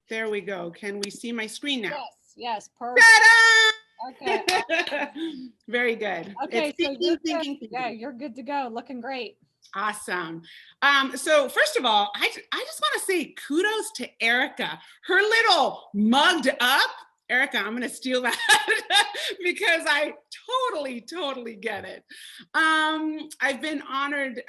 There we go. Can we see my screen now? Yes, perfect. Okay. Ta-da! Very good. Okay, It's so you're thinking, good. thinking, Yeah, thinking. you're good to go. Looking great. Awesome. So first of all, I just want to say kudos to Erica. Her little mugged up. Erica, I'm going to steal that because I totally get it. I've been honored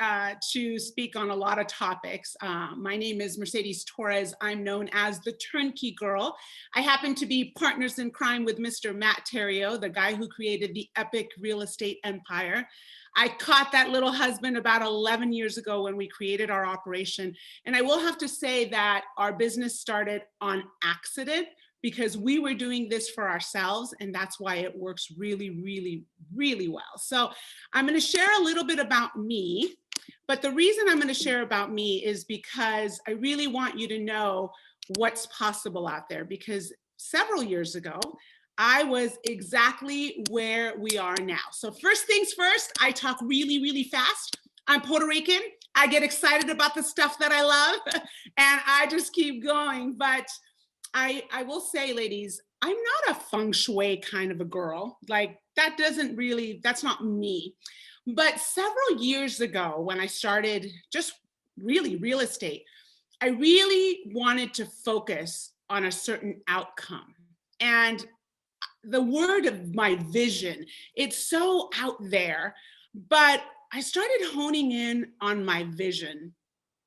to speak on a lot of topics. My name is Mercedes Torres. I'm known as the Turnkey Girl. I happen to be partners in crime with Mr. Matt Theriault, the guy who created the epic real estate empire. I caught that little husband about 11 years ago when we created our operation. And I will have to say that our business started on accident because we were doing this for ourselves, and that's why it works really well. So I'm going to share a little bit about me, but the reason I'm going to share about me is because I really want you to know what's possible out there, because several years ago, I was exactly where we are now. So first things first, I talk really fast. I'm Puerto Rican. I get excited about the stuff that I love and I just keep going. But I will say, ladies, I'm not a feng shui kind of a girl. Like that's not me. But several years ago when I started just really real estate, I really wanted to focus on a certain outcome. And the word of my vision, it's so out there, but I started honing in on my vision.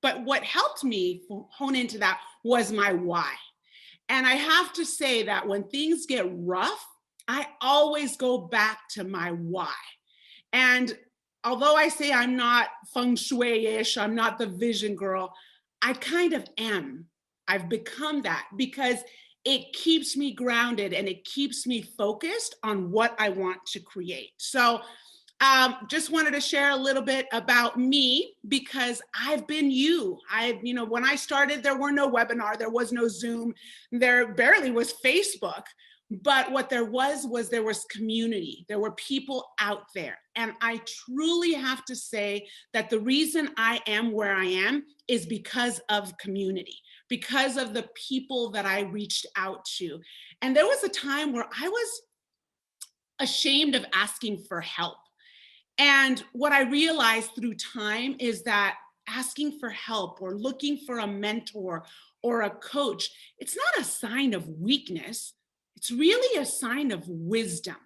But what helped me hone into that was my why. And I have to say that when things get rough, I always go back to my why. And although I say I'm not feng shui-ish, I'm not the vision girl, I kind of am. I've become that because it keeps me grounded and it keeps me focused on what I want to create. So just wanted to share a little bit about me because I've been when I started, there were no webinar, there was no Zoom, there barely was Facebook. But what there was community. There were people out there. And I truly have to say that the reason I am where I am is because of community, because of the people that I reached out to. And there was a time where I was ashamed of asking for help. And what I realized through time is that asking for help or looking for a mentor or a coach, it's not a sign of weakness. It's really a sign of wisdom.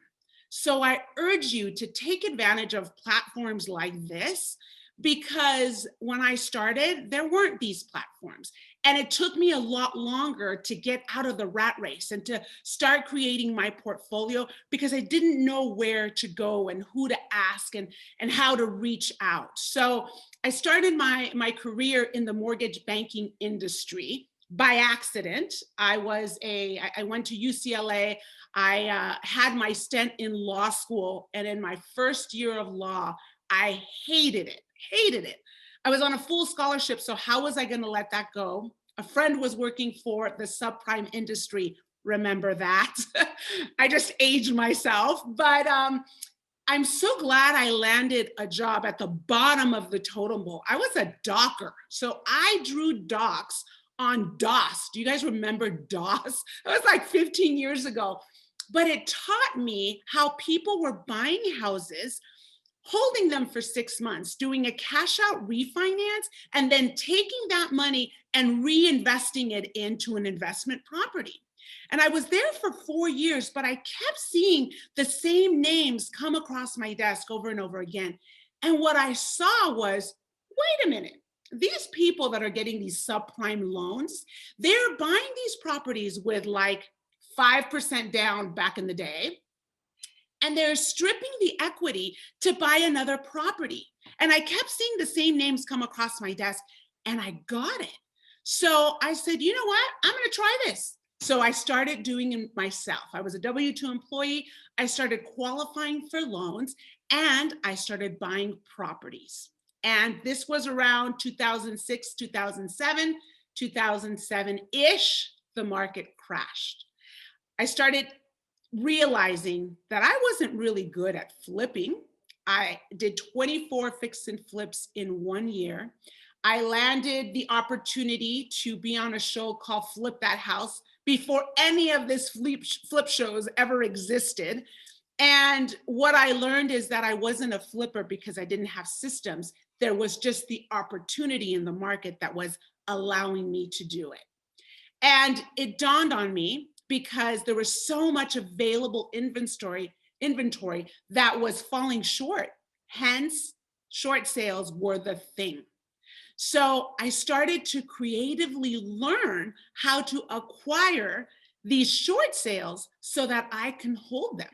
So I urge you to take advantage of platforms like this because when I started, there weren't these platforms. And it took me a lot longer to get out of the rat race and to start creating my portfolio because I didn't know where to go and who to ask and how to reach out. So I started my career in the mortgage banking industry by accident. I went to UCLA. I had my stint in law school. And in my first year of law, I hated it. I was on a full scholarship, so how was I going to let that go? A friend was working for the subprime industry. Remember that? I just aged myself, but I'm so glad I landed a job at the bottom of the totem pole. I was a docker, so I drew docs on DOS. Do you guys remember DOS? That was like 15 years ago, but it taught me how people were buying houses, holding them for 6 months, doing a cash out refinance, and then taking that money and reinvesting it into an investment property. And I was there for 4 years, but I kept seeing the same names come across my desk over and over again. And what I saw was, wait a minute, these people that are getting these subprime loans, they're buying these properties with like 5% down back in the day. And they're stripping the equity to buy another property. And I kept seeing the same names come across my desk and I got it. So I said, you know what? I'm going to try this. So I started doing it myself. I was a W-2 employee. I started qualifying for loans and I started buying properties. And this was around 2006, 2007-ish, the market crashed. I started realizing that I wasn't really good at flipping. I did 24 fix and flips in 1 year. I landed the opportunity to be on a show called Flip That House before any of this flip shows ever existed. And what I learned is that I wasn't a flipper because I didn't have systems. There was just the opportunity in the market that was allowing me to do it. And it dawned on me because there was so much available inventory that was falling short. Hence, short sales were the thing. So I started to creatively learn how to acquire these short sales so that I can hold them.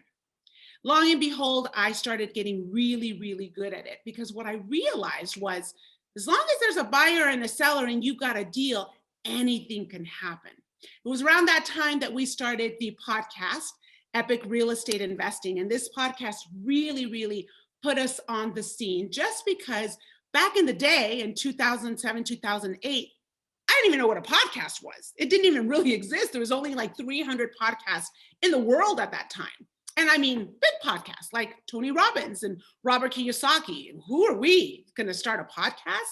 Long and behold, I started getting really, really good at it because what I realized was as long as there's a buyer and a seller and you got a deal, anything can happen. It was around that time that we started the podcast, Epic Real Estate Investing. And this podcast really, really put us on the scene just because back in the day in 2007, 2008, I didn't even know what a podcast was. It didn't even really exist. There was only like 300 podcasts in the world at that time. And I mean, big podcasts like Tony Robbins and Robert Kiyosaki. Who are we going to start a podcast?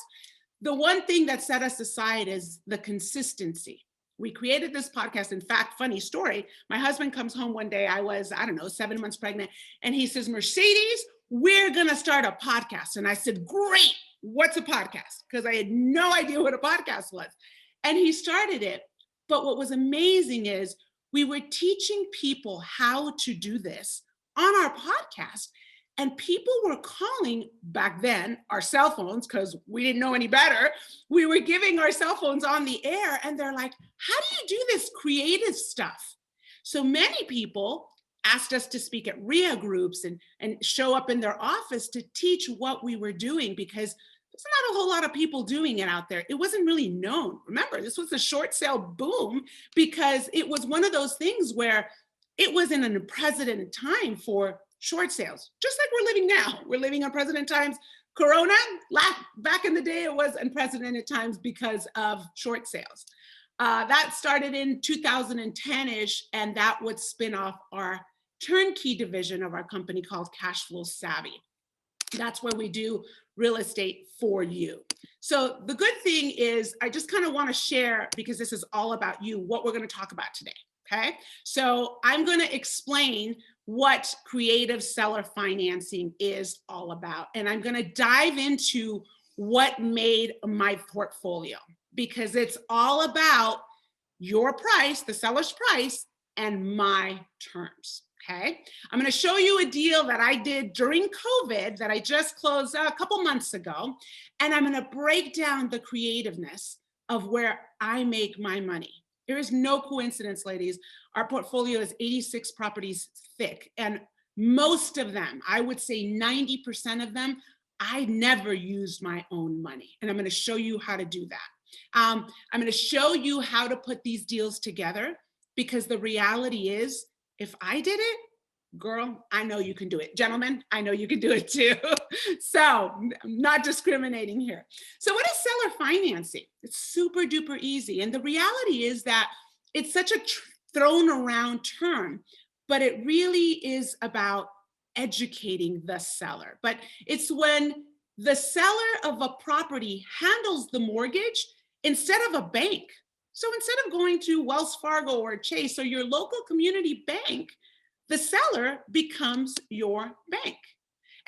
The one thing that set us aside is the consistency. We created this podcast. In fact, funny story, my husband comes home one day, I was, 7 months pregnant, and he says, Mercedes, we're going to start a podcast. And I said, great, what's a podcast? Because I had no idea what a podcast was. And he started it. But what was amazing is we were teaching people how to do this on our podcast. And people were calling back then our cell phones because we didn't know any better. We were giving our cell phones on the air and they're like, how do you do this creative stuff? So many people asked us to speak at RIA groups and show up in their office to teach what we were doing because there's not a whole lot of people doing it out there. It wasn't really known. Remember, this was a short sale boom because it was one of those things where it was in an unprecedented time for short sales, just like we're living now. We're living unprecedented times. Corona, back in the day, it was unprecedented times because of short sales. That started in 2010-ish, and that would spin off our turnkey division of our company called Cash Flow Savvy. That's where we do real estate for you. So the good thing is I just kind of want to share, because this is all about you, what we're going to talk about today. Okay. So I'm going to explain what creative seller financing is all about. And I'm going to dive into what made my portfolio, because it's all about your price, the seller's price, and my terms. Okay. I'm going to show you a deal that I did during COVID that I just closed a couple months ago. And I'm going to break down the creativeness of where I make my money. There is no coincidence, ladies. Our portfolio is 86 properties thick. And most of them, I would say 90% of them, I never used my own money. And I'm going to show you how to do that. I'm going to show you how to put these deals together, because the reality is, if I did it, girl, I know you can do it. Gentlemen, I know you can do it too. So I'm not discriminating here. So what is seller financing? It's super duper easy. And the reality is that it's such a thrown around term, but it really is about educating the seller. But it's when the seller of a property handles the mortgage instead of a bank. So instead of going to Wells Fargo or Chase or your local community bank, the seller becomes your bank.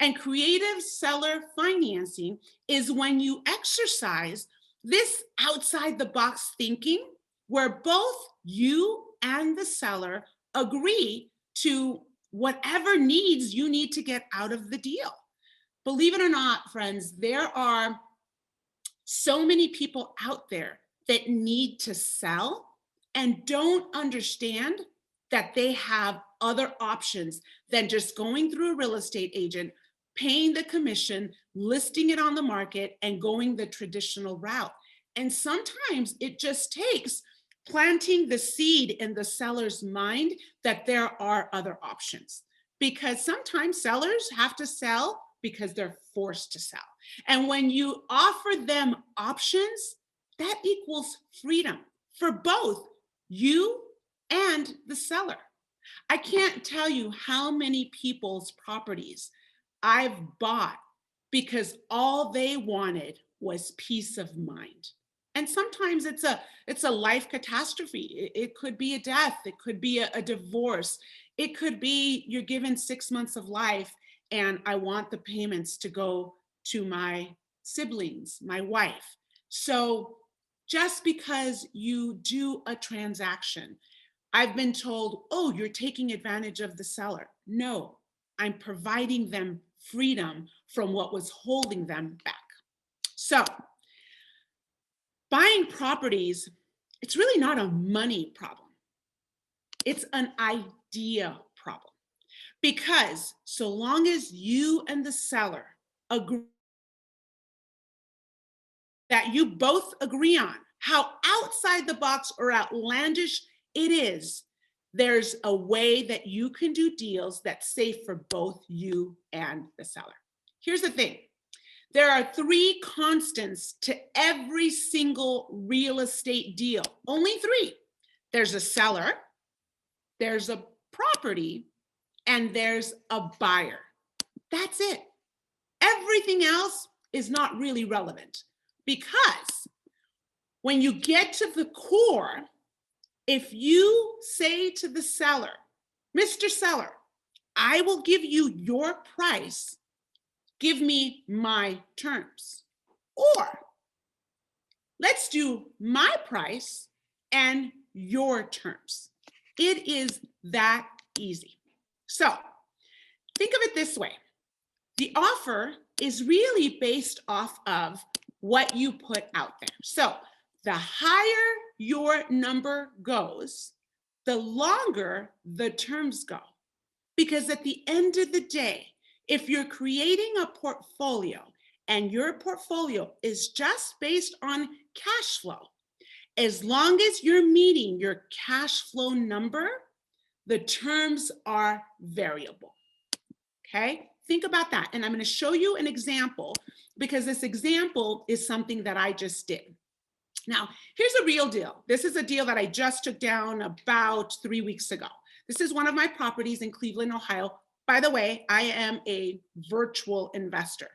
And creative seller financing is when you exercise this outside the box thinking, where both you and the seller agree to whatever needs you need to get out of the deal. Believe it or not, friends, there are so many people out there that need to sell and don't understand that they have other options than just going through a real estate agent, paying the commission, listing it on the market, and going the traditional route. And sometimes it just takes planting the seed in the seller's mind that there are other options, because sometimes sellers have to sell because they're forced to sell. And when you offer them options, that equals freedom for both you and the seller. I can't tell you how many people's properties I've bought because all they wanted was peace of mind. And sometimes it's a life catastrophe. It could be a death, it could be a divorce, it could be you're given 6 months of life and I want the payments to go to my siblings, my wife. So just because you do a transaction, I've been told, oh, you're taking advantage of the seller. No, I'm providing them freedom from what was holding them back. So buying properties, it's really not a money problem. It's an idea problem. Because so long as you and the seller agree, that you both agree on how outside the box or outlandish it is, there's a way that you can do deals that's safe for both you and the seller. Here's the thing. There are 3 constants to every single real estate deal. Only 3. There's a seller, there's a property, and there's a buyer. That's it. Everything else is not really relevant, because when you get to the core, if you say to the seller, Mr. Seller, I will give you your price, give me my terms. Or let's do my price and your terms. It is that easy. So think of it this way. The offer is really based off of what you put out there. So the higher your number goes, the longer the terms go. Because at the end of the day, if you're creating a portfolio and your portfolio is just based on cash flow, as long as you're meeting your cash flow number, the terms are variable. Okay? Think about that. And I'm going to show you an example, because this example is something that I just did. Now, here's a real deal. This is a deal that I just took down about 3 weeks ago. This is one of my properties in Cleveland, Ohio. By the way, I am a virtual investor.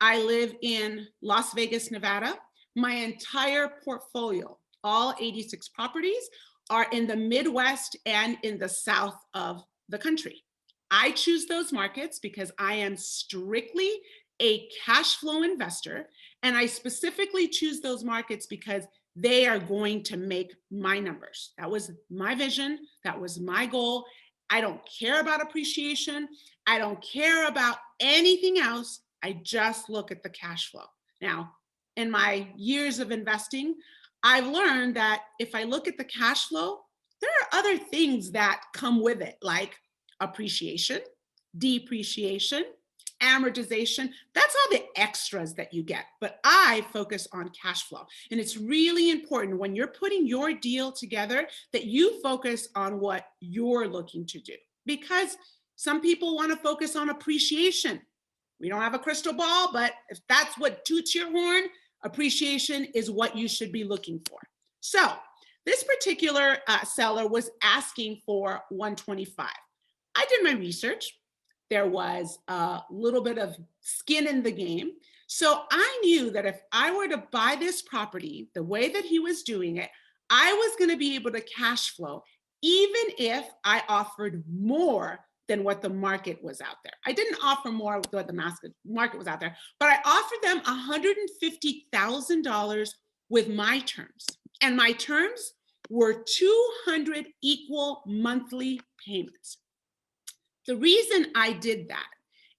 I live in Las Vegas, Nevada. My entire portfolio, all 86 properties, are in the Midwest and in the south of the country. I choose those markets because I am strictly a cash flow investor, and I specifically choose those markets because they are going to make my numbers. That was my vision. That was my goal. I don't care about appreciation. I don't care about anything else. I just look at the cash flow. Now, in my years of investing, I've learned that if I look at the cash flow, there are other things that come with it, like appreciation, depreciation, amortization. That's all the extras that you get. But I focus on cash flow. And it's really important when you're putting your deal together that you focus on what you're looking to do. Because some people want to focus on appreciation. We don't have a crystal ball, but if that's what toots your horn, appreciation is what you should be looking for. So this particular seller was asking for 125. I did my research. There was a little bit of skin in the game. So I knew that if I were to buy this property the way that he was doing it, I was going to be able to cash flow, even if I offered more than what the market was out there. I didn't offer more than what the market was out there, but I offered them $150,000 with my terms. And my terms were 200 equal monthly payments. The reason I did that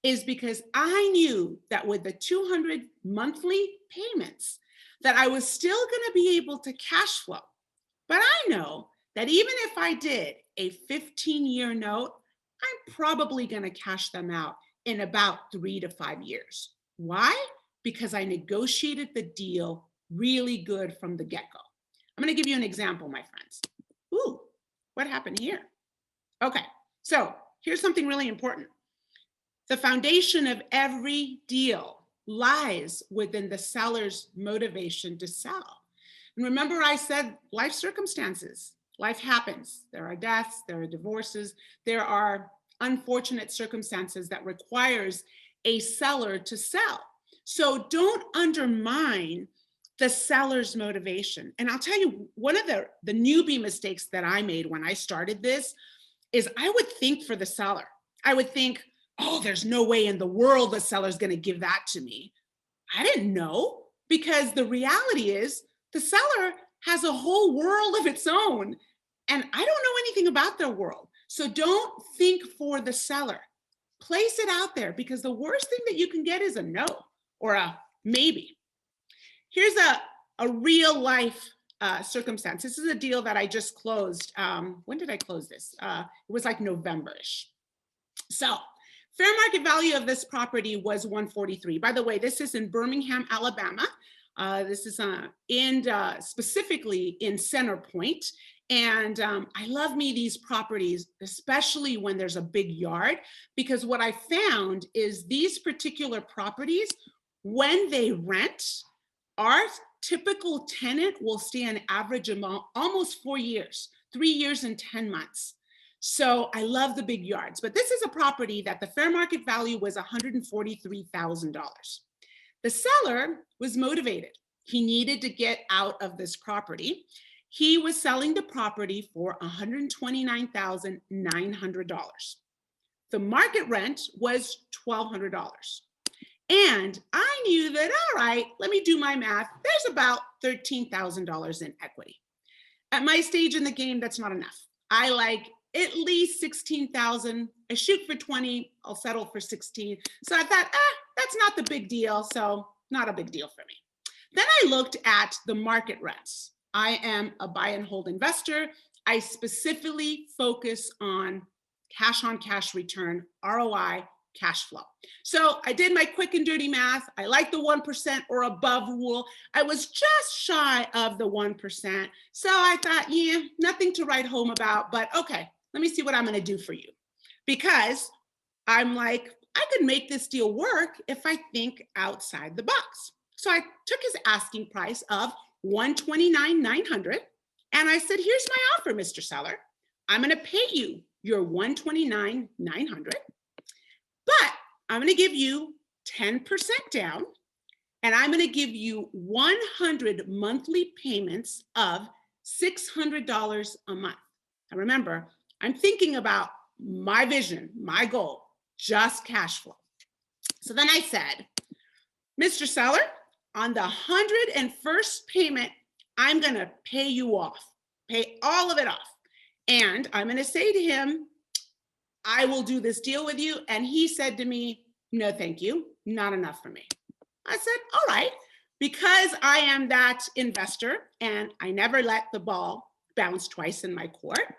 is because I knew that with the 200 monthly payments that I was still going to be able to cash flow. But I know that even if I did a 15-year note, I'm probably going to cash them out in about 3 to 5 years. Why? Because I negotiated the deal really good from the get-go. I'm going to give you an example, my friends. Ooh, what happened here? Okay, so here's something really important. The foundation of every deal lies within the seller's motivation to sell. And remember, I said life circumstances. Life happens. There are deaths, there are divorces, there are unfortunate circumstances that requires a seller to sell. So don't undermine the seller's motivation. And I'll tell you, one of the newbie mistakes that I made when I started this is I would think for the seller. I would think, oh, there's no way in the world the seller's going to give that to me. I didn't know, because the reality is the seller has a whole world of its own, and I don't know anything about their world. So don't think for the seller. Place it out there, because the worst thing that you can get is a no or a maybe. Here's a real life circumstance. This is a deal that I just closed. When did I close this? It was like November-ish. So fair market value of this property was 143. By the way, this is in Birmingham, Alabama. This is specifically in Center Point. And I love me these properties, especially when there's a big yard, because what I found is these particular properties, when they rent, our typical tenant will stay an average amount almost 4 years, 3 years and 10 months. So I love the big yards, but this is a property that the fair market value was $143,000. The seller was motivated. He needed to get out of this property. He was selling the property for $129,900. The market rent was $1,200. And I knew that, all right, let me do my math. There's about $13,000 in equity. At my stage in the game, that's not enough. I like at least 16,000. I shoot for 20, I'll settle for 16. So I thought, that's not the big deal. So not a big deal for me. Then I looked at the market rents. I am a buy and hold investor. I specifically focus on cash return, ROI, cash flow. So I did my quick and dirty math. I like the 1% or above rule. I was just shy of the 1%. So I thought, yeah, nothing to write home about, but okay, let me see what I'm going to do for you. Because I'm like, I could make this deal work if I think outside the box. So I took his asking price of $129,900, and I said, here's my offer, Mr. Seller. I'm going to pay you your $129,900, but I'm going to give you 10% down, and I'm going to give you 100 monthly payments of $600 a month. Now remember, I'm thinking about my vision, my goal, just cash flow. So then I said, Mr. Seller, on the 101st payment, I'm going to pay you off, pay all of it off. And I'm going to say to him, I will do this deal with you. And he said to me, no, thank you. Not enough for me. I said, all right, because I am that investor and I never let the ball bounce twice in my court.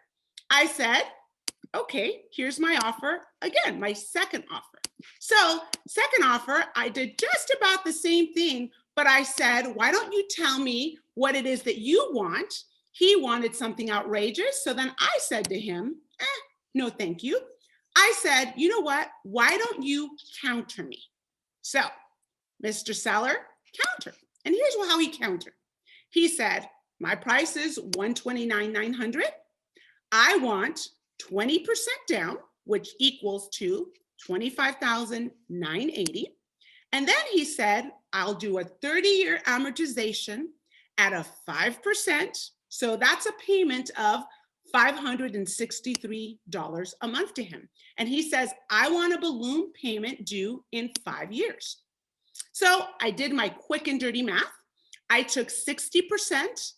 I said, okay, here's my offer. Again, my second offer. So second offer, I did just about the same thing, but I said, why don't you tell me what it is that you want? He wanted something outrageous. So then I said to him, no, thank you. I said, you know what? Why don't you counter me? So Mr. Seller countered. And here's how he countered. He said, my price is $129,900. I want 20% down, which equals to $25,980. And then he said, I'll do a 30-year amortization at a 5%. So that's a payment of $563 a month to him. And he says, I want a balloon payment due in 5 years. So I did my quick and dirty math. I took 60%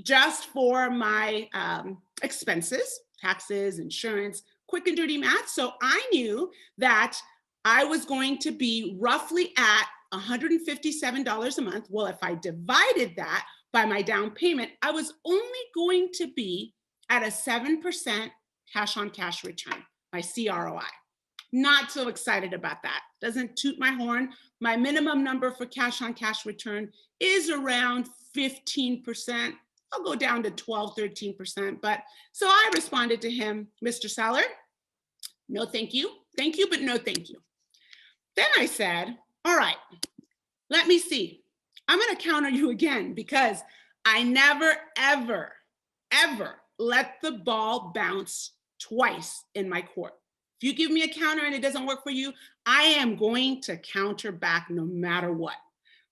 just for my expenses, taxes, insurance, quick and dirty math. So I knew that I was going to be roughly at $157 a month. Well, if I divided that by my down payment, I was only going to be at a 7% cash on cash return, my CROI. Not so excited about that. Doesn't toot my horn. My minimum number for cash on cash return is around 15%. I'll go down to 12, 13%. But so I responded to him, Mr. Seller, no, thank you. Thank you, but no, thank you. Then I said, all right, let me see. I'm going to counter you again because I never, ever, ever let the ball bounce twice in my court. If you give me a counter and it doesn't work for you, I am going to counter back no matter what.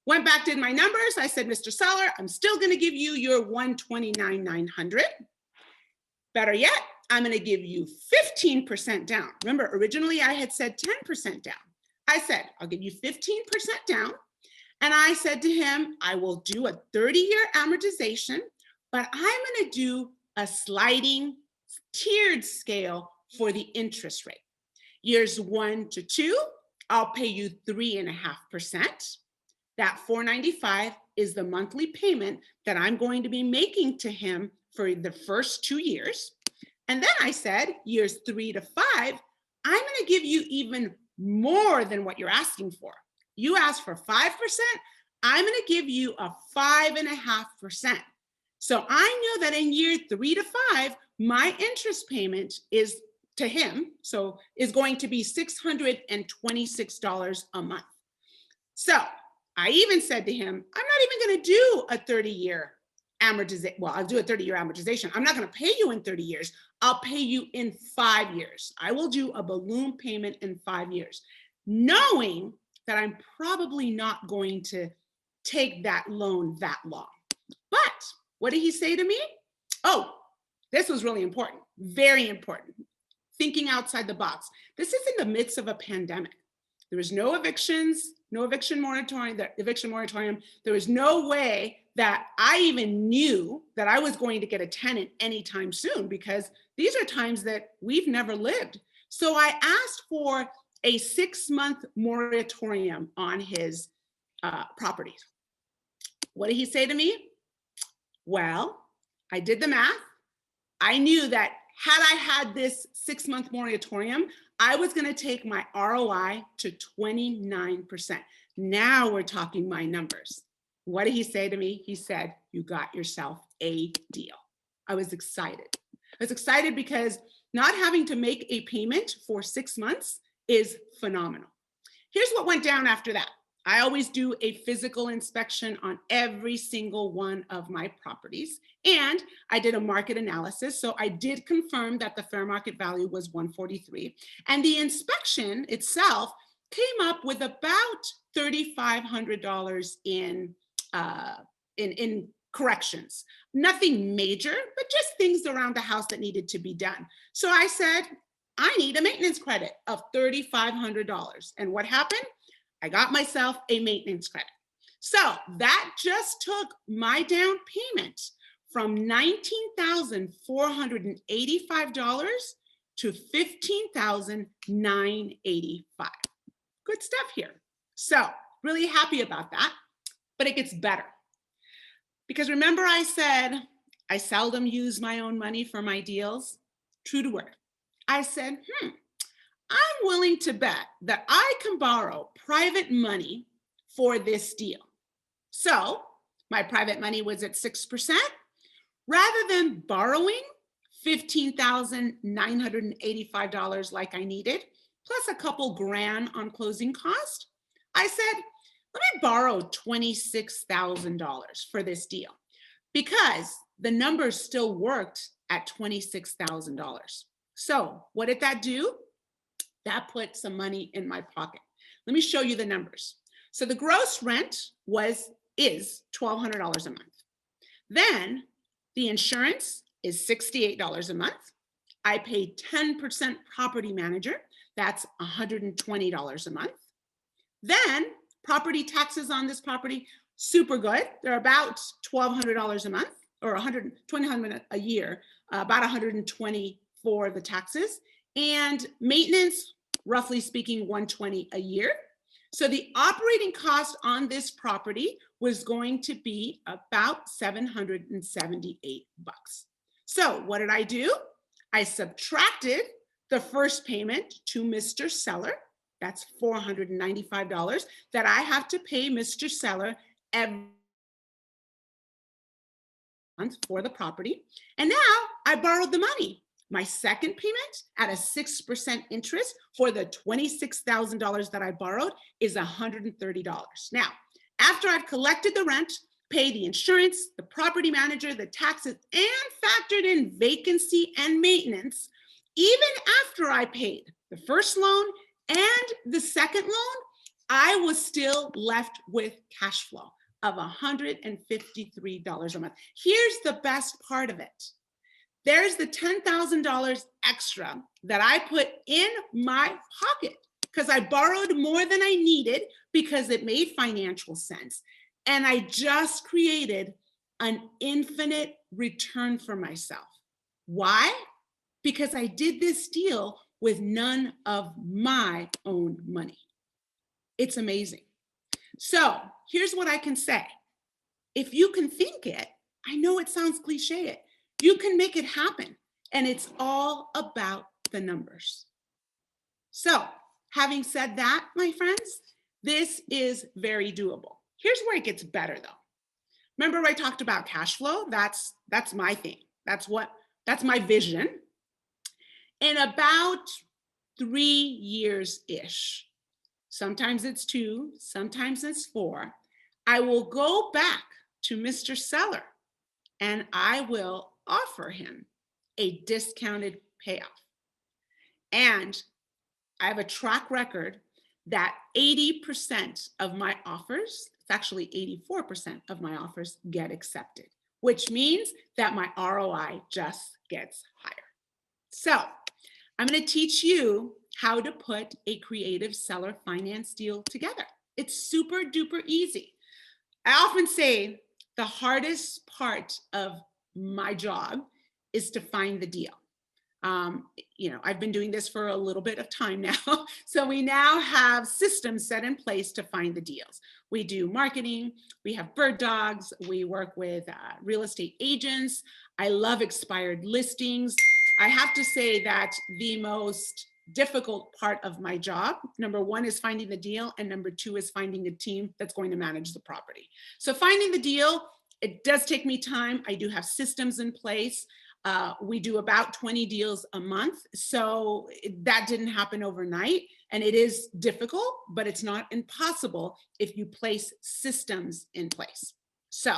Went back, did my numbers. I said, Mr. Seller, I'm still going to give you your $129,900. Better yet, I'm going to give you 15% down. Remember, originally I had said 10% down. I said, I'll give you 15% down. And I said to him, I will do a 30-year amortization, but I'm going to do a sliding tiered scale for the interest rate. Years 1 to 2, I'll pay you 3.5%. That $495 is the monthly payment that I'm going to be making to him for the first 2 years. And then I said, years 3 to 5, I'm going to give you even more than what you're asking for. You asked for 5%, I'm going to give you a 5.5%. So I know that in year 3 to 5, my interest payment is to him, so is going to be $626 a month. So I even said to him, I'm not even going to do a 30-year amortization. Well, I'll do a 30-year amortization. I'm not going to pay you in 30 years. I'll pay you in 5 years. I will do a balloon payment in 5 years, knowing that I'm probably not going to take that loan that long. But what did he say to me? Oh, this was really important, very important. Thinking outside the box. This is in the midst of a pandemic. There was no evictions, no eviction moratorium, There was no way that I even knew that I was going to get a tenant anytime soon, because these are times that we've never lived. So I asked for a 6-month moratorium on his properties. What did he say to me? Well, I did the math. I knew that had I had this 6-month moratorium, I was going to take my ROI to 29%. Now we're talking my numbers. What did he say to me? He said, you got yourself a deal. I was excited. I was excited because not having to make a payment for 6 months is phenomenal. Here's what went down after that. I always do a physical inspection on every single one of my properties. And I did a market analysis. So I did confirm that the fair market value was 143. And the inspection itself came up with about $3,500 in corrections. Nothing major, but just things around the house that needed to be done. So I said, I need a maintenance credit of $3,500. And what happened? I got myself a maintenance credit. So that just took my down payment from $19,485 to $15,985. Good stuff here. So really happy about that, but it gets better. Because remember I said, I seldom use my own money for my deals? True to word. I said, I'm willing to bet that I can borrow private money for this deal. So my private money was at 6%. Rather than borrowing $15,985 like I needed, plus a couple grand on closing cost, I said, let me borrow $26,000 for this deal, because the numbers still worked at $26,000. So what did that do? That put some money in my pocket. Let me show you the numbers. So the gross rent is $1,200 a month. Then the insurance is $68 a month. I pay 10% property manager. That's $120 a month. Then property taxes on this property, super good. They're about $1,200 a month, or $120 a year, about $120 for the taxes. And maintenance, roughly speaking, $120 a year. So the operating cost on this property was going to be about $778. So what did I do? I subtracted the first payment to Mr. Seller. That's $495 that I have to pay Mr. Seller every month for the property. And now I borrowed the money. My second payment at a 6% interest for the $26,000 that I borrowed is $130. Now, after I've collected the rent, paid the insurance, the property manager, the taxes, and factored in vacancy and maintenance, even after I paid the first loan and the second loan, I was still left with cash flow of $153 a month. Here's the best part of it. There's the $10,000 extra that I put in my pocket because I borrowed more than I needed because it made financial sense. And I just created an infinite return for myself. Why? Because I did this deal with none of my own money. It's amazing. So here's what I can say. If you can think it, I know it sounds cliche, you can make it happen. And it's all about the numbers. So having said that, my friends, this is very doable. Here's where it gets better though. Remember I talked about cash flow? That's my thing. That's my vision. In about 3 years-ish, sometimes it's 2, sometimes it's 4, I will go back to Mr. Seller and I will offer him a discounted payoff. And I have a track record that 80% of my offers, it's actually 84% of my offers get accepted, which means that my ROI just gets higher. So I'm going to teach you how to put a creative seller finance deal together. It's super duper easy. I often say the hardest part of my job is to find the deal. I've been doing this for a little bit of time now. So we now have systems set in place to find the deals. We do marketing, we have bird dogs, we work with real estate agents. I love expired listings. I have to say that the most difficult part of my job, number 1 is finding the deal, and number 2 is finding a team that's going to manage the property. So finding the deal, it does take me time. I do have systems in place. We do about 20 deals a month. So that didn't happen overnight, and it is difficult, but it's not impossible if you place systems in place. So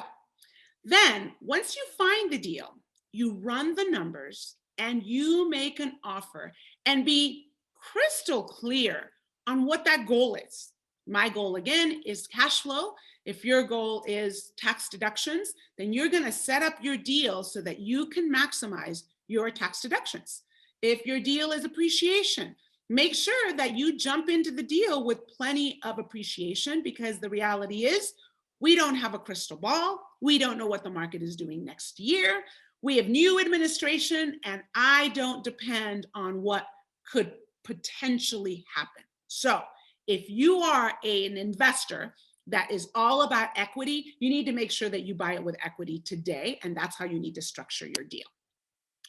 then once you find the deal, you run the numbers and you make an offer and be crystal clear on what that goal is. My goal, again, is cash flow. If your goal is tax deductions, then you're going to set up your deal so that you can maximize your tax deductions. If your deal is appreciation, make sure that you jump into the deal with plenty of appreciation, because the reality is we don't have a crystal ball. We don't know what the market is doing next year. We have new administration, and I don't depend on what could potentially happen. So if you are an investor that is all about equity, you need to make sure that you buy it with equity today, and that's how you need to structure your deal.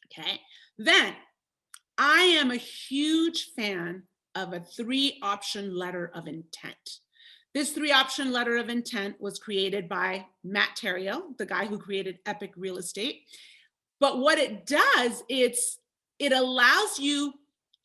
Okay. Then I am a huge fan of a 3-option letter of intent. This 3-option letter of intent was created by Matt Theriault, the guy who created Epic Real Estate. But what it does, it allows you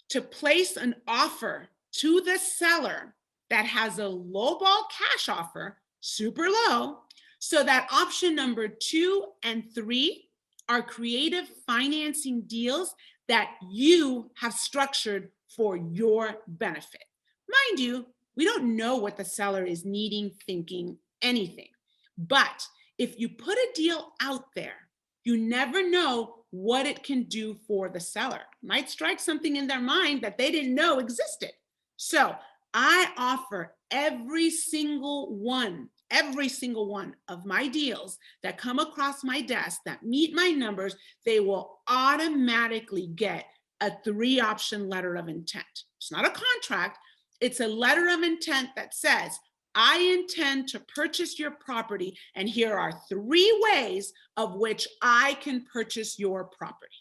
to place an offer to the seller that has a lowball cash offer, super low, so that option number 2 and 3 are creative financing deals that you have structured for your benefit. Mind you, we don't know what the seller is needing, thinking, anything. But if you put a deal out there, you never know what it can do for the seller. Might strike something in their mind that they didn't know existed. So I offer every single one of my deals that come across my desk that meet my numbers, they will automatically get a 3-option letter of intent. It's not a contract. It's a letter of intent that says, I intend to purchase your property, and here are 3 ways of which I can purchase your property.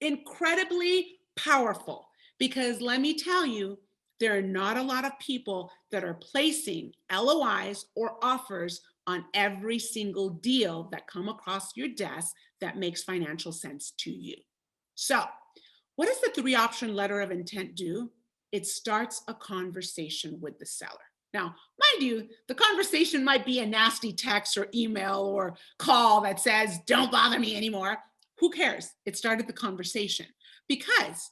Incredibly powerful, because let me tell you, there are not a lot of people that are placing LOIs or offers on every single deal that come across your desk that makes financial sense to you. So what does the 3-option letter of intent do? It starts a conversation with the seller. Now, mind you, the conversation might be a nasty text or email or call that says, don't bother me anymore. Who cares? It started the conversation, because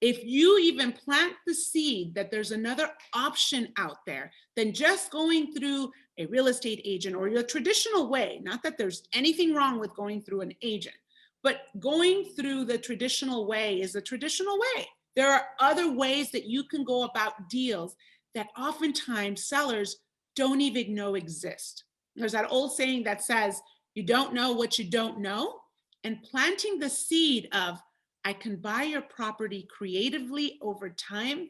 If you even plant the seed that there's another option out there than just going through a real estate agent or your traditional way, not that there's anything wrong with going through an agent, but going through the traditional way is the traditional way. There are other ways that you can go about deals that oftentimes sellers don't even know exist. There's that old saying that says, you don't know what you don't know. And planting the seed of, I can buy your property creatively over time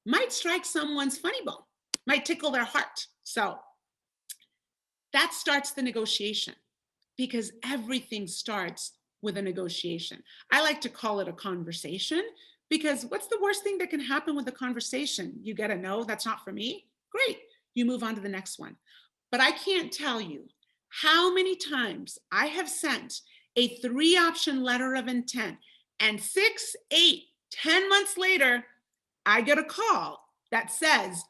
might strike someone's funny bone, might tickle their heart. So that starts the negotiation, because everything starts with a negotiation. I like to call it a conversation, because what's the worst thing that can happen with a conversation? You get a no, that's not for me. Great, you move on to the next one. But I can't tell you how many times I have sent a 3-option letter of intent, and 6, 8, 10 months later, I get a call that says,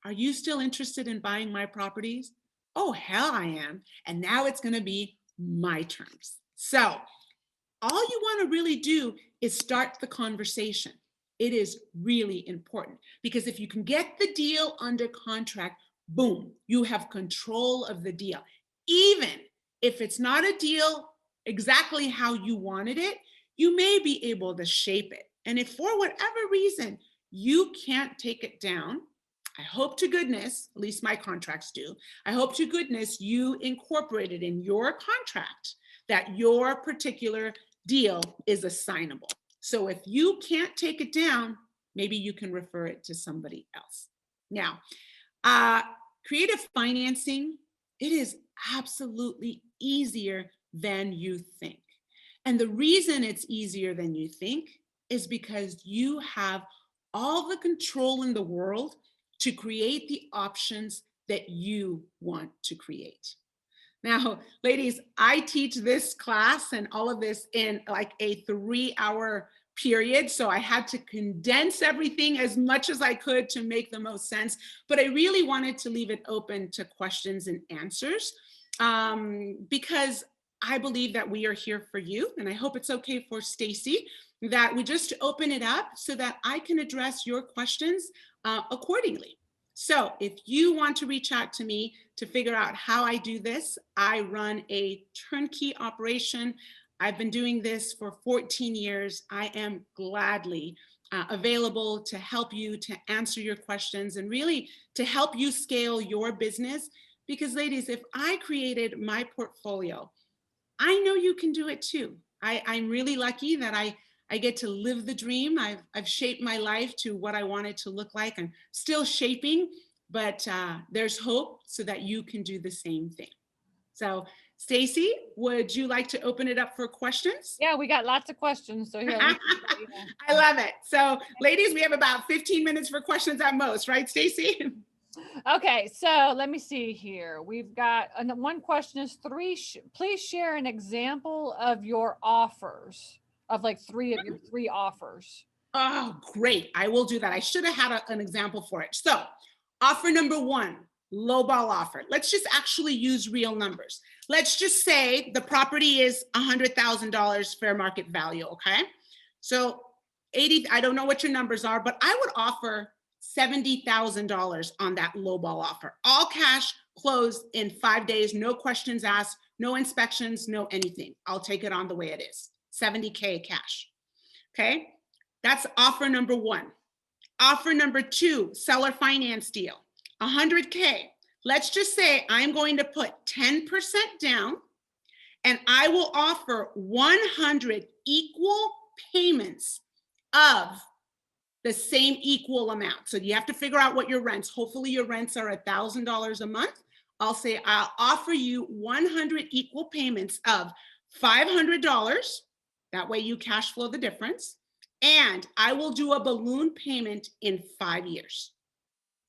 are you still interested in buying my properties? Oh, hell I am. And now it's going to be my terms. So all you want to really do is start the conversation. It is really important, because if you can get the deal under contract, boom, you have control of the deal. Even if it's not a deal exactly how you wanted it, you may be able to shape it. And if for whatever reason you can't take it down, I hope to goodness, at least my contracts do, I hope to goodness you incorporated in your contract that your particular deal is assignable. So if you can't take it down, maybe you can refer it to somebody else. Now, creative financing, it is absolutely easier than you think. And the reason it's easier than you think is because you have all the control in the world to create the options that you want to create. Now, ladies, I teach this class and all of this in like a 3-hour period. So I had to condense everything as much as I could to make the most sense. But I really wanted to leave it open to questions and answers, because I believe that we are here for you. And I hope it's okay for Stacy that we just open it up so that I can address your questions accordingly. So if you want to reach out to me to figure out how I do this, I run a turnkey operation. I've been doing this for 14 years. I am gladly available to help you, to answer your questions, and really to help you scale your business. Because ladies, if I created my portfolio, I know you can do it too. I'm really lucky that I get to live the dream. I've shaped my life to what I want it to look like. I'm still shaping, but there's hope so that you can do the same thing. So Stacy, would you like to open it up for questions? Yeah, we got lots of questions. So here, let me I love it. So ladies, we have about 15 minutes for questions at most, right, Stacy? Okay, so let me see here. We've got one question is please share an example of your offers, of like 3 of your 3 offers. Oh, great. I will do that. I should have had an example for it. So offer number 1, lowball offer. Let's just actually use real numbers. Let's just say the property is $100,000 fair market value, okay? So 80, I don't know what your numbers are, but I would offer $70,000 on that lowball offer. All cash, closed in 5 days, no questions asked, no inspections, no anything. I'll take it on the way it is. 70K cash. Okay, that's offer number 1. Offer number 2, seller finance deal, 100K. Let's just say I'm going to put 10% down, and I will offer 100 equal payments of the same equal amount. So you have to figure out what your rents. Hopefully your rents are $1,000 a month. I'll say I'll offer you 100 equal payments of $500. That way you cash flow the difference. And I will do a balloon payment in 5 years.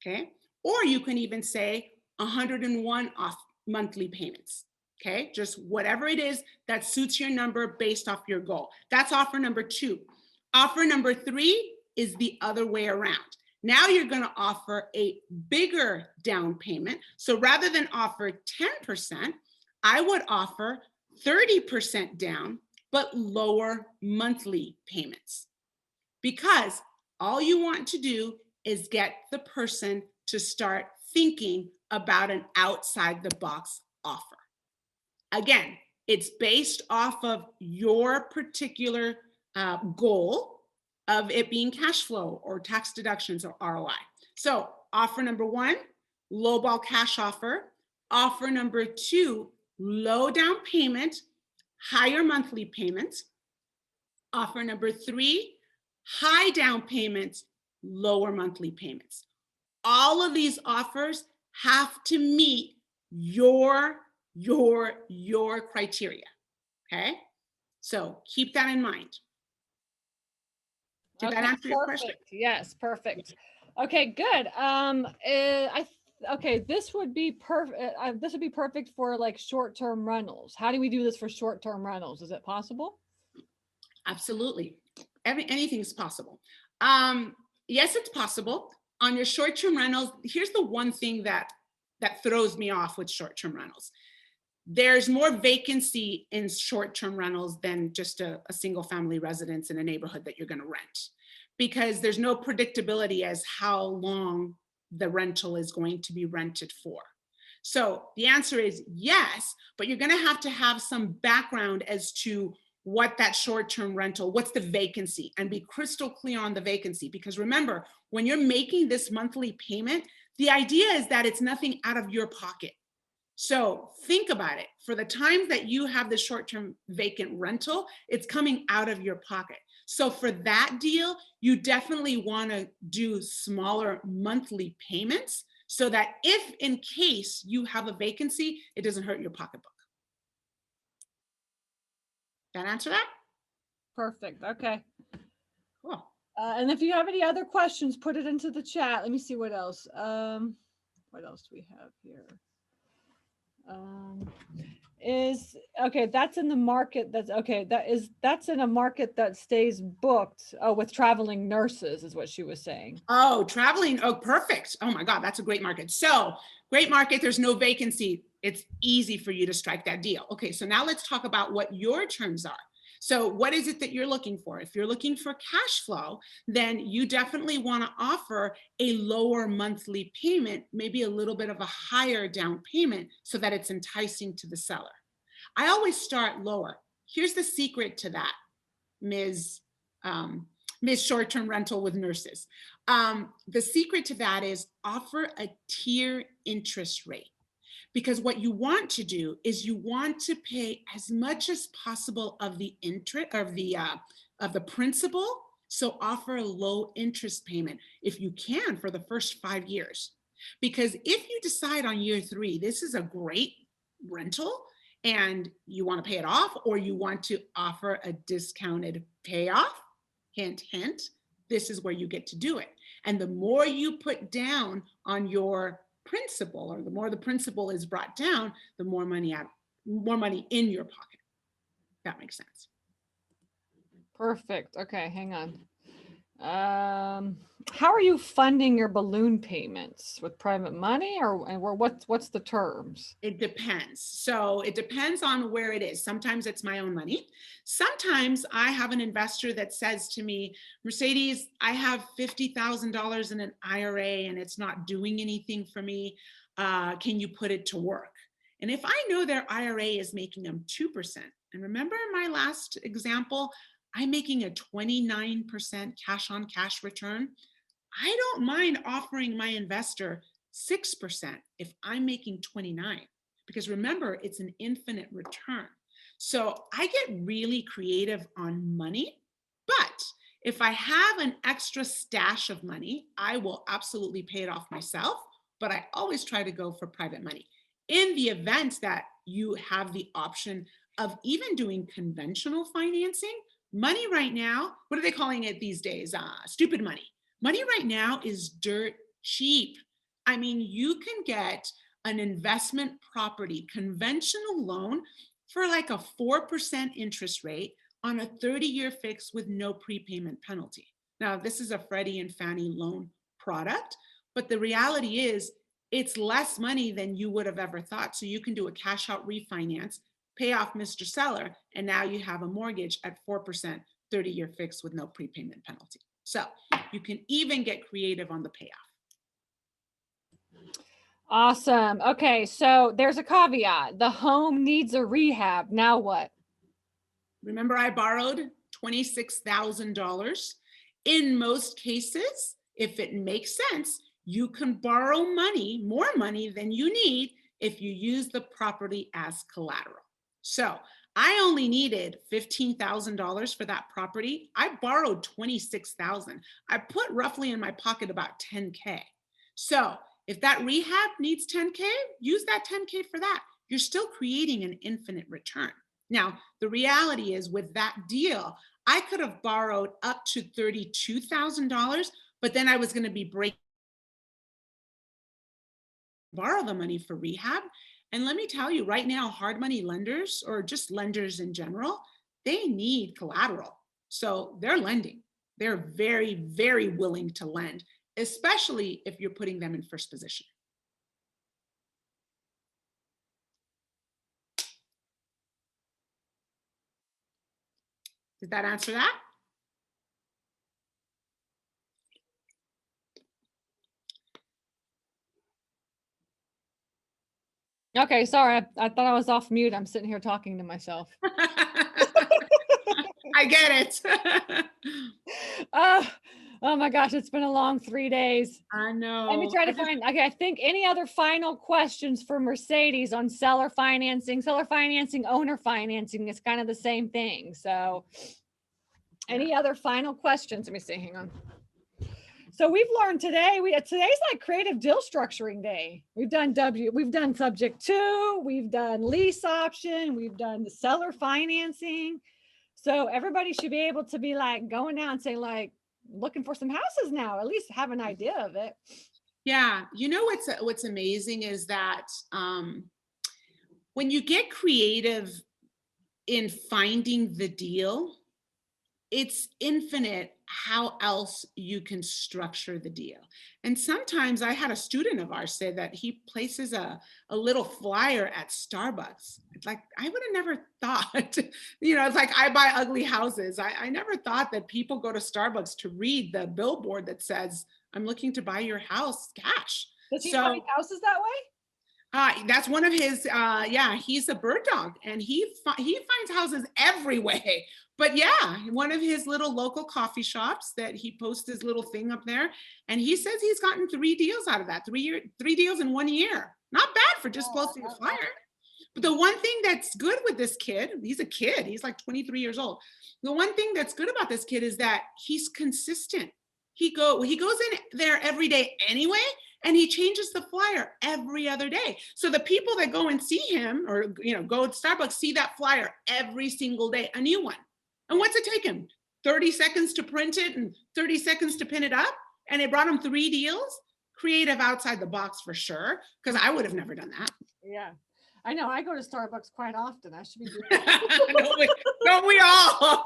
Okay. Or you can even say 101 off monthly payments. Okay. Just whatever it is that suits your number based off your goal. That's offer number 2. Offer number 3 is the other way around. Now you're going to offer a bigger down payment. So rather than offer 10%, I would offer 30% down, but lower monthly payments. because all you want to do is get the person to start thinking about an outside the box offer. Again, it's based off of your particular goal of it being cash flow or tax deductions or ROI. So offer number one, lowball cash offer. Offer number two, low down payment, higher monthly payments. Offer number three, high down payments, lower monthly payments. All of these offers have to meet your criteria. Okay, so keep that in mind. Did that Okay, answer your question? perfect. Yes, perfect. Okay, good. Okay, this would be perfect. This would be perfect for like short-term rentals. How do we do this for short-term rentals? Is it possible? Absolutely. Anything's possible. Yes, it's possible. On your short-term rentals, here's the one thing that throws me off with short-term rentals. There's more vacancy in short-term rentals than just a single family residence in a neighborhood that you're going to rent, because there's no predictability as how long the rental is going to be rented for. So the answer is yes, but you're going to have some background as to what that short-term rental, what's the vacancy, and be crystal clear on the vacancy. Because remember, when you're making this monthly payment, the idea is that it's nothing out of your pocket. So think about it. For the times that you have the short-term vacant rental, it's coming out of your pocket. So for that deal, you definitely want to do smaller monthly payments so that if in case you have a vacancy, it doesn't hurt your pocketbook. That answer that? Perfect. Okay. Cool. And if you have any other questions, put it into the chat. Let me see what else. What else do we have here? Is okay, that's in the market. That's okay. That's in a market that stays booked. Oh, with traveling nurses is what she was saying. Oh, traveling. Oh, perfect. Oh my God, that's a great market. So great market. There's no vacancy. It's easy for you to strike that deal. Okay, so now let's talk about what your terms are. So what is it that you're looking for? If you're looking for cash flow, then you definitely want to offer a lower monthly payment, maybe a little bit of a higher down payment so that it's enticing to the seller. I always start lower. Here's the secret to that, Ms. Short-term rental with nurses. The secret to that is offer a tier interest rate. Because what you want to do is you want to pay as much as possible of the interest of the principal. So offer a low interest payment if you can for the first 5 years. Because if you decide on year 3, this is a great rental and you want to pay it off, or you want to offer a discounted payoff, hint, hint, this is where you get to do it. And the more you put down on your principal, or the more the principal is brought down, the more money in your pocket. That makes sense. Perfect. Okay, hang on. How are you funding your balloon payments, with private money or what's the terms? It depends. So it depends on where it is. Sometimes it's my own money. Sometimes I have an investor that says to me, Mercedes, I have $50,000 in an IRA and it's not doing anything for me. Can you put it to work? And if I know their IRA is making them 2%, and remember in my last example, I'm making a 29% cash on cash return, I don't mind offering my investor 6% if I'm making 29, because remember, it's an infinite return. So I get really creative on money, but if I have an extra stash of money, I will absolutely pay it off myself, but I always try to go for private money. In the event that you have the option of even doing conventional financing, money right now, what are they calling it these days? Stupid money. Money right now is dirt cheap. I mean, you can get an investment property conventional loan for like a 4% interest rate on a 30-year fix with no prepayment penalty. Now, this is a Freddie and Fannie loan product, but the reality is it's less money than you would have ever thought. So you can do a cash out refinance, pay off Mr. Seller, and now you have a mortgage at 4%, 30-year fix with no prepayment penalty. So you can even get creative on the payoff. Awesome. Okay, so there's a caveat. The home needs a rehab. Now what? Remember, I borrowed $26,000. In most cases, if it makes sense, you can borrow money, more money than you need, if you use the property as collateral. So I only needed $15,000 for that property. I borrowed $26,000. I put roughly in my pocket about $10K. So if that rehab needs $10K, use that $10K for that. You're still creating an infinite return. Now, the reality is with that deal, I could have borrowed up to $32,000, but then I was going to be breaking borrow the money for rehab. And let me tell you right now, hard money lenders or just lenders in general, they need collateral. So they're lending. They're very, very willing to lend, especially if you're putting them in first position. Did that answer that? Okay, sorry. I thought I was off mute. I'm sitting here talking to myself. I get it. Oh my gosh, it's been a long 3 days. I know. Let me try to find, okay, I think any other final questions for Mercedes on seller financing, owner financing is kind of the same thing. So any other final questions? Let me see, hang on. So we've learned today, today's like creative deal structuring day. We've done subject to, we've done lease option, we've done the seller financing. So everybody should be able to be like going out and say like, looking for some houses now, at least have an idea of it. Yeah, you know what's amazing is that when you get creative in finding the deal, it's infinite how else you can structure the deal. And sometimes I had a student of ours say that he places a little flyer at Starbucks. It's like, I would have never thought, it's like I buy ugly houses. I never thought that people go to Starbucks to read the billboard that says, I'm looking to buy your house cash. Does he find houses that way? That's one of his, he's a bird dog and he finds houses every way. But yeah, one of his little local coffee shops that he posts his little thing up there. And he says he's gotten 3 deals out of that, 3 deals in 1 year. Not bad for just posting a flyer. But the one thing that's good with this kid, he's a kid, he's like 23 years old. The one thing that's good about this kid is that he's consistent. He goes in there every day anyway, and he changes the flyer every other day. So the people that go and see him or go to Starbucks see that flyer every single day, a new one. And what's it take him? 30 seconds to print it and 30 seconds to pin it up? And it brought him 3 deals? Creative outside the box for sure, because I would have never done that. Yeah. I know. I go to Starbucks quite often. I should be doing Don't we all?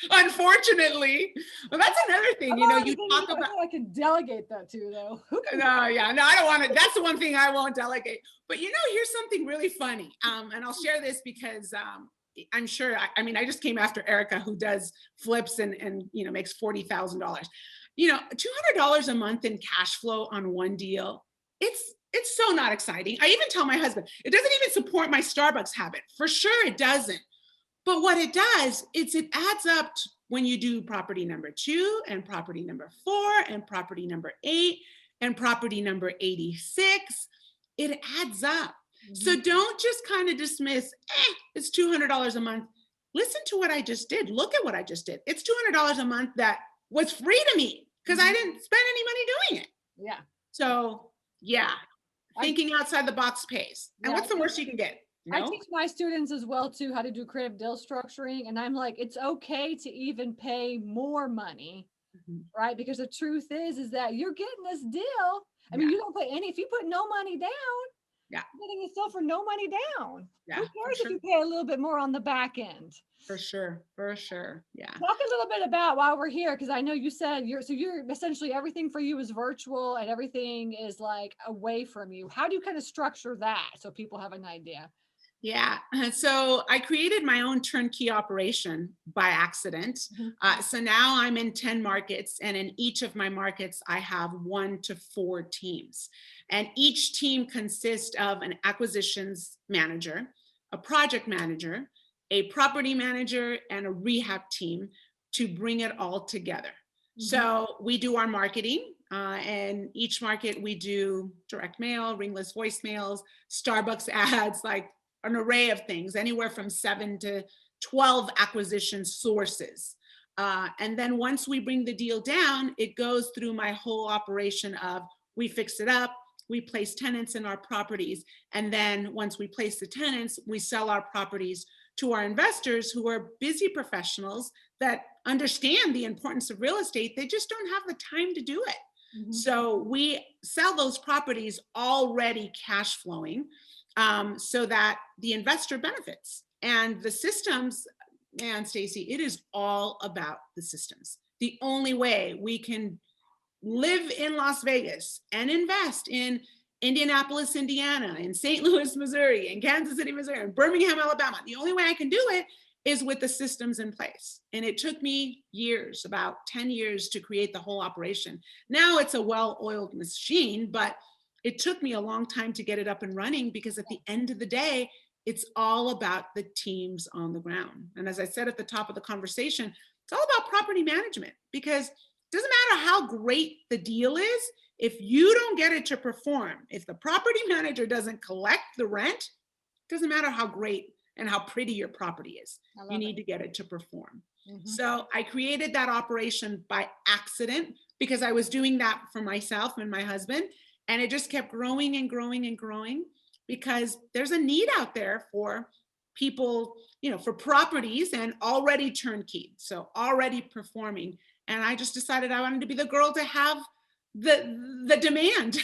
Unfortunately. Well, that's another thing. You talk about. I can delegate that too, though. No, I don't want to. That's the one thing I won't delegate. But here's something really funny. And I'll share this because I'm sure. I just came after Erica, who does flips and makes $40,000. $200 a month in cash flow on one deal. It's so not exciting. I even tell my husband, it doesn't even support my Starbucks habit. For sure it doesn't. But what it does is it adds up when you do property number 2 and property number 4 and property number 8 and property number 86. It adds up. Mm-hmm. So don't just kind of dismiss, it's $200 a month. Listen to what I just did. Look at what I just did. It's $200 a month that was free to me because I didn't spend any money doing it. Yeah. So yeah. Thinking outside the box pays. And what's the worst you can get? I teach my students as well too how to do creative deal structuring, and I'm like, it's okay to even pay more money, right? Because the truth is that you're getting this deal. I mean, you don't put any. If you put no money down, you're getting it still for no money down. Yeah, who cares if you pay a little bit more on the back end? For sure. Yeah. Talk a little bit about while we're here, because I know you said you're essentially everything for you is virtual and everything is like away from you. How do you kind of structure that so people have an idea? Yeah. So I created my own turnkey operation by accident. Mhm. So now I'm in 10 markets, and in each of my markets, I have 1 to 4 teams. And each team consists of an acquisitions manager, a project manager, a property manager, and a rehab team to bring it all together. Mhm. So we do our marketing, and each market we do direct mail, ringless voicemails, Starbucks ads, like an array of things, anywhere from 7 to 12 acquisition sources. And then once we bring the deal down, it goes through my whole operation of we fix it up, we place tenants in our properties. And then once we place the tenants, we sell our properties to our investors who are busy professionals that understand the importance of real estate. They just don't have the time to do it. Mhm. So we sell those properties already cash flowing, so that the investor benefits. And the systems, man, Stacy, it is all about the systems. The only way we can live in Las Vegas and invest in Indianapolis, Indiana, in St. Louis, Missouri, in Kansas City, Missouri, in Birmingham, Alabama. The only way I can do it is with the systems in place. And it took me years, about 10 years, to create the whole operation. Now it's a well-oiled machine, but it took me a long time to get it up and running, because at the end of the day, it's all about the teams on the ground. And as I said at the top of the conversation, it's all about property management, because doesn't matter how great the deal is, if you don't get it to perform, if the property manager doesn't collect the rent, doesn't matter how great and how pretty your property is. I You love it. need to get it to perform. Mhm. So I created that operation by accident, because I was doing that for myself and my husband. And it just kept growing and growing and growing, because there's a need out there for people, for properties and already turnkey, so already performing. And I just decided I wanted to be the girl to have the demand.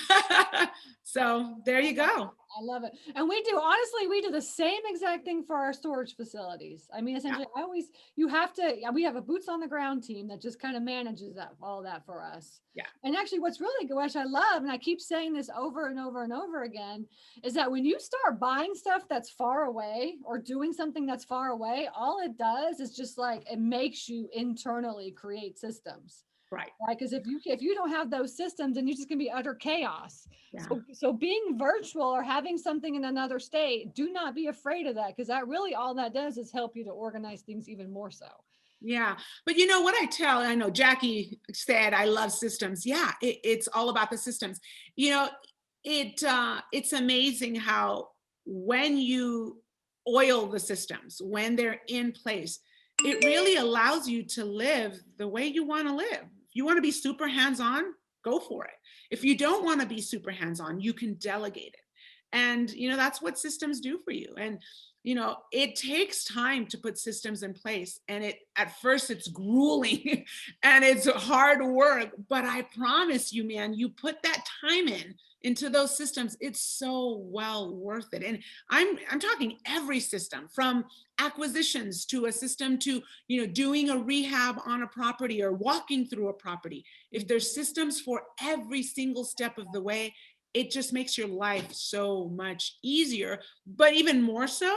So there you go. I love it. And we do, honestly, we do the same exact thing for our storage facilities. I mean, Yeah, essentially, you have to, we have a boots on the ground team that just kind of manages that, all that for us. yeah, And actually, what's really good, which I love, and I keep saying this over and over and over again, is that when you start buying stuff that's far away or doing something that's far away, all it does is just like it makes you internally create systems. right. Right, because if you don't have those systems, then you're just gonna be utter chaos. Yeah. So being virtual or having something in another state, do not be afraid of that, because that really all that does is help you to organize things even more so. Yeah. But what I know Jackie said, I love systems. Yeah, it's all about the systems. You know, it's amazing how when you oil the systems, when they're in place, it really allows you to live the way you want to live. If you want to be super hands-on, go for it. If you don't want to be super hands-on, you can delegate it. And that's what systems do for you. And it takes time to put systems in place, and at first it's grueling and it's hard work, but I promise you, man, you put that time into those systems, it's so well worth it. And I'm talking every system, from acquisitions to a system to doing a rehab on a property or walking through a property. If there's systems for every single step of the way, it just makes your life so much easier. But even more so,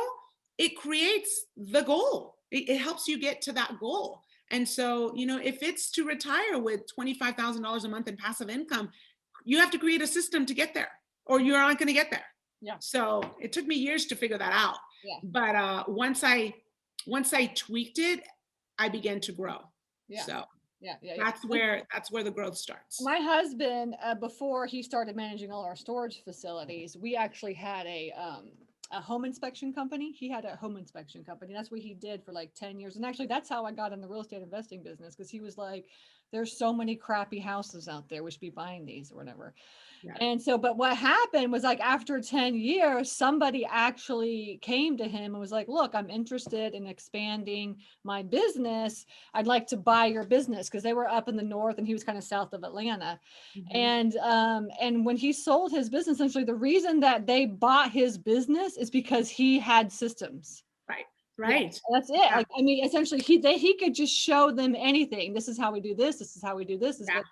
it creates the goal. It helps you get to that goal. And so, if it's to retire with $25,000 a month in passive income, you have to create a system to get there, or you're not going to get there. Yeah. So it took me years to figure that out. Yeah. But once I tweaked it, I began to grow. Yeah. So Yeah. that's where the growth starts. My husband, before he started managing all our storage facilities, we actually had a home inspection company. He had a home inspection company. That's what he did for like 10 years. And actually, that's how I got in the real estate investing business, because he was like, there's so many crappy houses out there. We should be buying these or whatever. Yeah. And so, but what happened was, like, after 10 years, somebody actually came to him and was like, look, I'm interested in expanding my business. I'd like to buy your business, because they were up in the north and he was kind of south of Atlanta. And when he sold his business, essentially the reason that they bought his business is because he had systems. Right. Yeah, that's it. Yeah. Like, I mean, essentially he could just show them anything. This is how we do this. This is how we do this. This is Yeah. what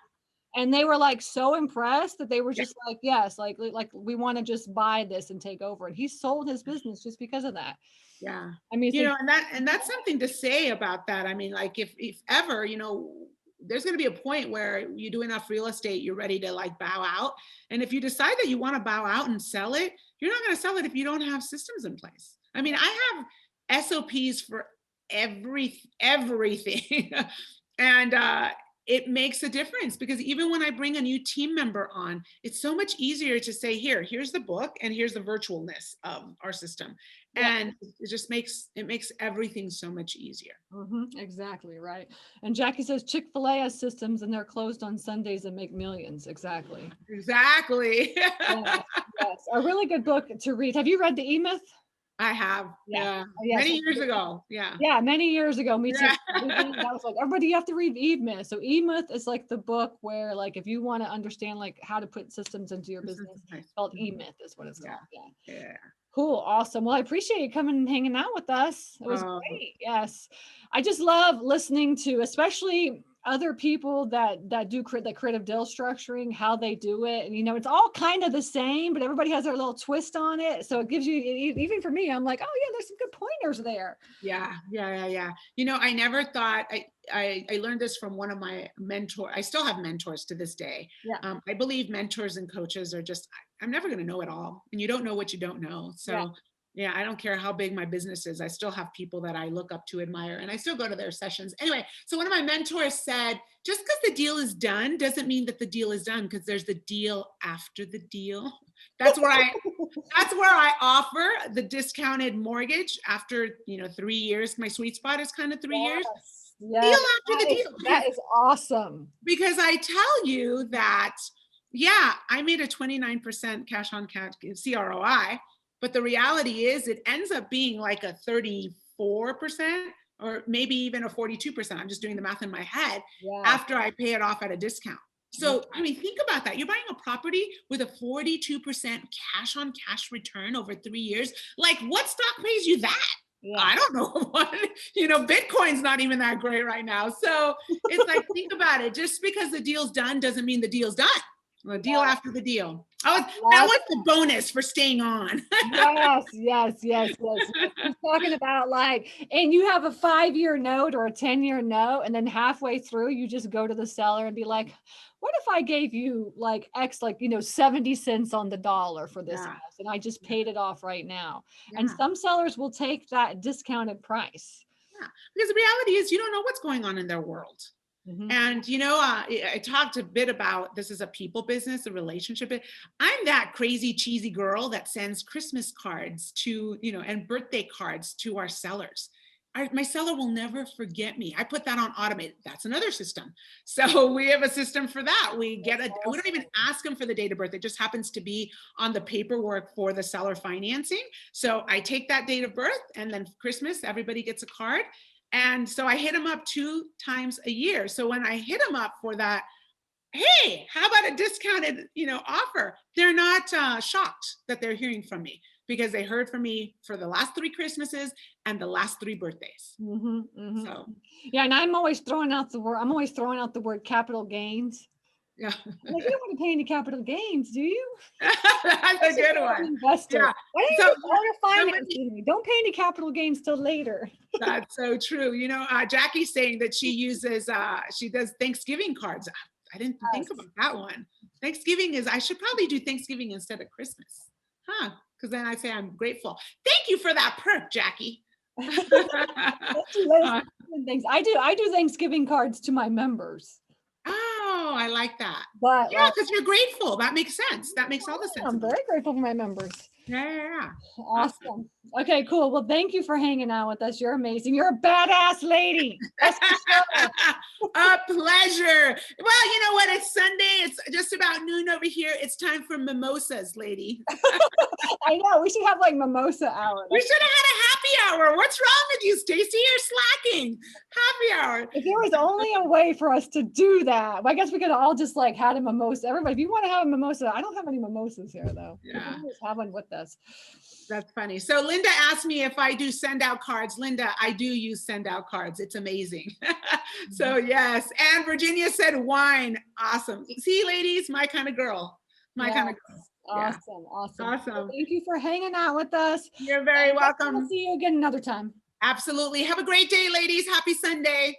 And they were like so impressed that they were Yeah. just like, yes, like we want to just buy this and take over. And he sold his business just because of that. Yeah. I mean, it's like, And that's something to say about that. I mean, like if ever, there's going to be a point where you do enough real estate, you're ready to like bow out. And if you decide that you want to bow out and sell it, you're not going to sell it if you don't have systems in place. I mean, I have SOPs for everything. And it makes a difference, because even when I bring a new team member on, it's so much easier to say, here's the book and here's the virtualness of our system. Yeah. And it makes everything so much easier. Exactly, right. And Jackie says Chick-fil-A has systems and they're closed on Sundays and make millions. Exactly. Exactly. Yes, yes. A really good book to read. Have you read The E-Myth? I have. Yeah. Yeah. Yes. Many years ago. Yeah. Yeah, many years ago. Me too. Yeah. That was like, everybody, you have to read E-Myth. So E-Myth is like the book where, like, if you want to understand like how to put systems into your business, it's called E-Myth is what it's called. Yeah. Yeah. Cool. Awesome. Well, I appreciate you coming and hanging out with us. It was great. Yes. I just love listening to, especially other people that do the creative deal structuring, how they do it. And, it's all kind of the same, but everybody has their little twist on it. So it gives you, even for me, I'm like, oh yeah, there's some good pointers there. Yeah. I never thought, I learned this from one of my mentors. I still have mentors to this day. Yeah. I believe mentors and coaches are just, I'm never going to know it all. And you don't know what you don't know. So yeah, I don't care how big my business is. I still have people that I look up to, admire, and I still go to their sessions. Anyway, so one of my mentors said, just because the deal is done doesn't mean that the deal is done, because there's the deal after the deal. That's where I offer the discounted mortgage after 3 years. My sweet spot is kind of 3 years. Yes. Deal after the deal. That is awesome. Because I tell you that, yeah, I made a 29% cash on cash CROI, but the reality is it ends up being like a 34% or maybe even a 42%. I'm just doing the math in my head after I pay it off at a discount. So, I mean, think about that. You're buying a property with a 42% cash on cash return over 3 years. Like, what stock pays you that? Yeah. I don't know what, Bitcoin's not even that great right now. So it's like, think about it. Just because the deal's done doesn't mean the deal's done. The deal after the deal. That was the bonus for staying on. Yes. He's talking about and you have a 5-year note or a 10-year note, and then halfway through you just go to the seller and be like, what if I gave you X, 70 cents on the dollar for this house, and I just paid it off right now. Yeah. And some sellers will take that discounted price. Yeah, because the reality is you don't know what's going on in their world. Mm-hmm. And, I talked a bit about, this is a people business, a relationship. I'm that crazy, cheesy girl that sends Christmas cards to, and birthday cards to our sellers. My seller will never forget me. I put that on automated. That's another system. So we have a system for that. We don't even ask them for the date of birth. It just happens to be on the paperwork for the seller financing. So I take that date of birth, and then Christmas, everybody gets a card. And so I hit them up 2 times a year. So when I hit them up for that, hey, how about a discounted, offer? They're not shocked that they're hearing from me, because they heard from me for the last 3 Christmases and the last 3 birthdays. Mm-hmm, mm-hmm. So yeah, and I'm always throwing out the word capital gains. Yeah. You don't want to pay any capital gains, do you? That's a good one. Investor. Yeah. Why don't you don't pay any capital gains till later. That's so true. Jackie's saying that she does Thanksgiving cards. I didn't think about that one. Thanksgiving I should probably do Thanksgiving instead of Christmas. Because then I say I'm grateful. Thank you for that perk, Jackie. Things. I do Thanksgiving cards to my members. Oh, I like that. But yeah, because you're grateful. That makes sense. That makes all the sense. I'm very grateful for my members. Yeah. Awesome. Okay, cool. Well, thank you for hanging out with us. You're amazing. You're a badass lady. A pleasure. Well, you know what? It's Sunday. It's just about noon over here. It's time for mimosas, lady. I know. We should have mimosa hour. We should have had a happy hour. What's wrong with you, Stacy? You're slacking. Happy hour. If there was only a way for us to do that, I guess we could all just like had a mimosa. Everybody, if you want to have a mimosa, I don't have any mimosas here though. You Yeah. can always have one with us. That's funny. So Linda asked me if I do send out cards. Linda, I do use send out cards. It's amazing. So yes. And Virginia said wine. Awesome. See, ladies, my kind of girl. My kind of girl. Yeah. Awesome. Awesome. Awesome. Well, thank you for hanging out with us. You're very welcome. We'll see you again another time. Absolutely. Have a great day, ladies. Happy Sunday.